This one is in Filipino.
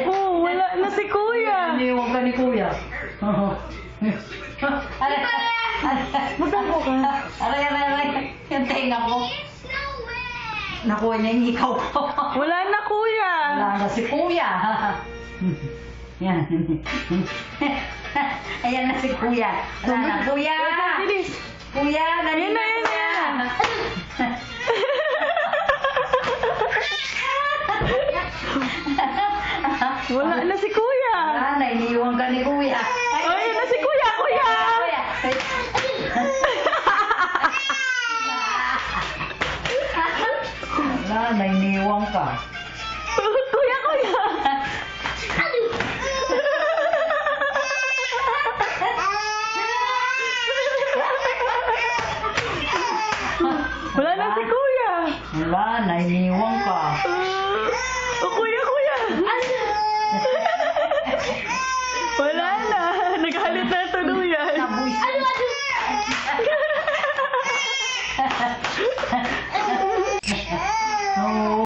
Oh, wala na si Kuya. Iniwan ka ni Kuya. Aray, Magtampo ka. aray. Yung tenga ko. Nakuha niya yung ikaw ko. Wala na, Kuya. Wala na si Kuya. Yan. Ayan na si Kuya. Wala na. Kuya! Bilis. Kuya! Dali Yan na, yan na, Kuya! yan na. Wala na si Kuya. Wala na, iniiwan ka ni Kuya. Oh, yan na si Kuya, Kuya. Kuya! Wala na, iniiwan ka. Kuya, Kuya. Wala na si Kuya. Wala na, iniiwan ka. Oh, Kuya.